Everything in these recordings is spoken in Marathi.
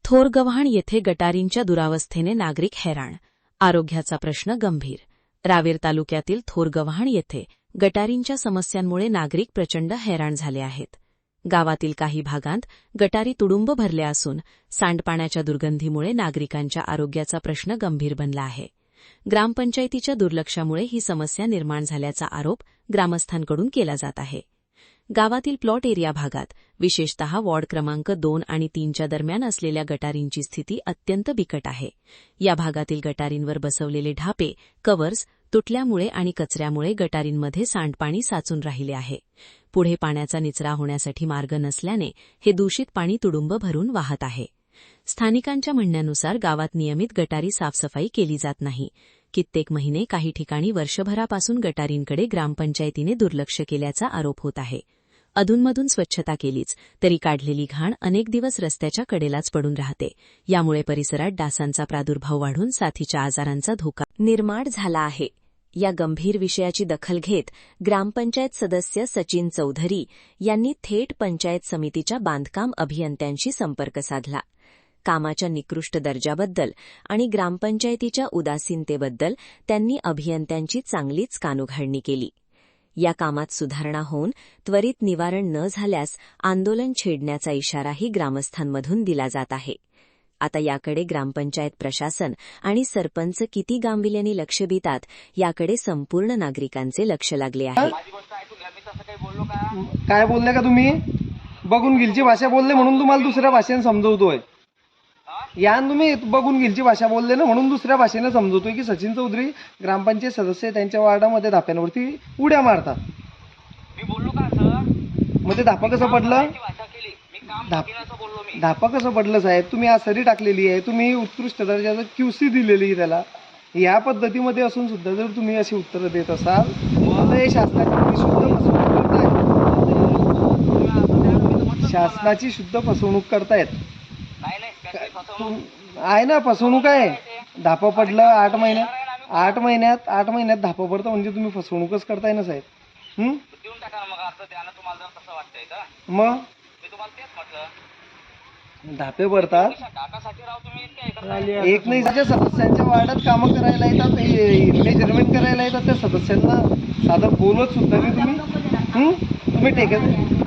थोरगव्हाण येथे गटारींच्या दुरावस्थेने नागरिक हैराण, आरोग्याचा प्रश्न गंभीर। रावेर तालुक्यातील थोरगव्हाण येथे गटारींच्या समस्यांमुळे नागरिक प्रचंड हैराण झाले आहेत। गावातील काही भागांत गटारी तुडुंब भरल्या असून सांडपाण्याच्या दुर्गंधीमुळे नागरिकांच्या आरोग्याचा प्रश्न गंभीर बनला आहे। ग्रामपंचायतीच्या दुर्लक्षामुळे ही समस्या निर्माण झाल्याचा आरोप ग्रामस्थांकडून केला जात आहे। गावातील प्लॉट एरिया भागात विशेषतः वॉर्ड क्रमांक 2 आणि 3च्या दरम्यान असलेल्या गटारींची स्थिती अत्यंत बिकट आहे। या भागातील गटारींवर बसवलेले ढापे, कव्हर्स तुटल्यामुळे आणि कचऱ्यामुळे गटारींमध्ये सांडपाणी साचून राहिले आहे। पुढे पाण्याचा निचरा होण्यासाठी मार्ग नसल्याने हे दूषित पाणी तुडुंब भरून वाहत आहे। स्थानिकांच्या म्हणण्यानुसार गावात नियमित गटारी साफसफाई केली जात नाही। कित्येक महिने, काही ठिकाणी वर्षभरापासून गटारींकडे ग्रामपंचायतीने दुर्लक्ष केल्याचा आरोप होत आहे। अधूनमधून स्वच्छता केलीच तरी काढलेली घाण अनेक दिवस रस्त्याच्या कडेलाच पडून राहते। यामुळे परिसरात डासांचा प्रादुर्भाव वाढून साथीच्या आजारांचा धोका निर्माण झाला आहे। या गंभीर विषयाची दखल घेत ग्रामपंचायत सदस्य सचिन चौधरी यांनी थेट पंचायत समितीच्या बांधकाम अभियंत्यांशी संपर्क साधला। कामाच्या निकृष्ट दर्जाबद्दल आणि ग्रामपंचायतीच्या उदासीनतेबद्दल त्यांनी अभियंत्यांची चांगलीच कानउघाडणी केली। या कामात सुधारणा होऊन त्वरित निवारण न झाल्यास आंदोलन छेडण्याचा इशाराही ग्रामस्थांमधून दिला जात आहे। आता याकडे ग्रामपंचायत प्रशासन आणि सरपंच किती गांभीर्याने लक्ष देतात याकडे संपूर्ण नागरिकांचे लक्ष लागले आहे। काय बोलले का तुम्ही? बघून गिलची भाषा बोलले म्हणून तुम्हाला दुसऱ्या भाषेने समजवतोय। यान तुम्ही बघून गिलची भाषा बोलले ना म्हणून दुसऱ्या भाषेने समजवतोय की सचिन चौधरी ग्रामपंचायत सदस्य त्यांच्या वार्डामध्ये धाप्यांवरती उड्या मारतात। मी बोललो का सर? मग ते धापा कसं पडलं? धापा कसं पडलं साहेब? तुम्ही आज सरी टाकलेली आहे, तुम्ही उत्कृष्ट दर्जाचं QC दिलेली आहे त्याला। या पद्धतीमध्ये असून सुद्धा जर तुम्ही अशी उत्तरं देत असाल तर हे शासनाची शुद्ध फसवणूक करतायत। शासनाची शुद्ध फसवणूक करतायत। आहे ना, फसवणूक आहे। धापा पडलं 8 महिन्यात 8 महिन्यात धापा पडतं म्हणजे तुम्ही फसवणूकच करताय ना साहेब। देऊन टाका ना मग अर्थ द्या ना, तुम्हाला जर तसं वाटतंय तर मग मी तुम्हाला तेच म्हटलं। धापे पडतात डाटासाठी राव तुम्ही इतके एक नाही, ज्या सदस्यांच्या वार्डात कामं करायला येतात, मेजरमेंट करायला येतात त्या सदस्यांना साधं बोलत सुद्धा नाही तुम्ही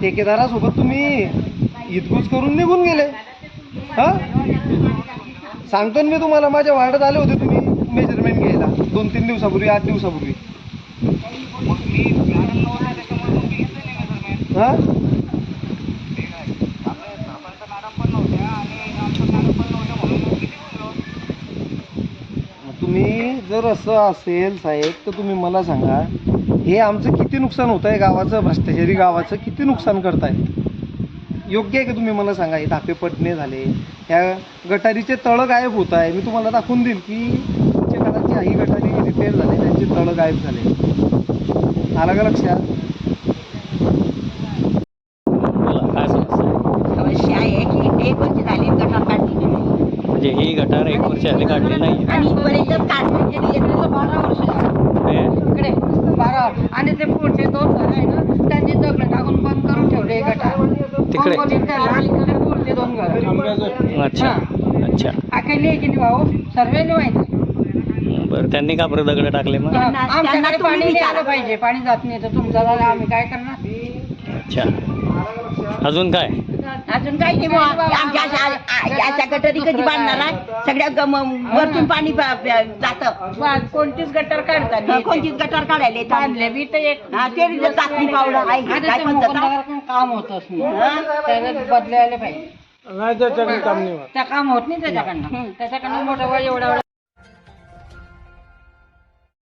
ठेकेदारासोबत तुम्ही हितगुज करून निघून गेले। सांगतो मी तुम्हाला, माझ्या वार्डात आले होते तुम्ही मेजरमेंट घ्यायला 2-3 दिवसापूर्वी, 8 दिवसापूर्वी। तुम्ही जर असं असेल साहेब तर तुम्ही मला सांगा, हे आमचं किती नुकसान होत आहे, गावाचं भ्रष्टाचारी गावाचं किती नुकसान करताय? योग्य आहे का? तुम्ही मला सांगा। हे धापे पडणे झाले, ह्या गटारीचे तळ गायब होत आहे। मी तुम्हाला दाखवून देईल की तुमच्या घराची काही गटारी रिपेअर झाले, त्यांचे तळ गायब झाले। आलं का लक्षात? समस्या आहे की 1 वर्ष झाले गटार काढली म्हणजे ही गटार 1 वर्ष झाले काढली नाही आणि पर्यंत काढली 12 वर्ष इकडे 12 आणि ते पुढचे 2 घर आहे ना त्यांनी दगड टाकून बंद करून ठेवले गटार तिकडे पुढचे 2 घर। अच्छा अच्छा अखेरली की नाही भाऊ? सर्वेने माहिती। बरं, त्यांनी का बरं दगड टाकले मग? आमच्याकडे पाणी नाही आलं पाहिजे, पाणी जात नाही तर तुमचा झाला आम्ही काय करणार? अच्छा, अजून काय? अजून काही नाही बुवा। आमच्या गटारी कधी बांधणार आहे? सगळ्या वरतून पाणी जातं। कोणतीच गटार काढतात, कोणतीच गटार काढायला बांधले बी तर एक ते चाचणी पावडर आहे काय पण काम होतच नाही, बदलायला पाहिजे। त्या काम होत नाही त्याच्याकडनं मोठं एवढा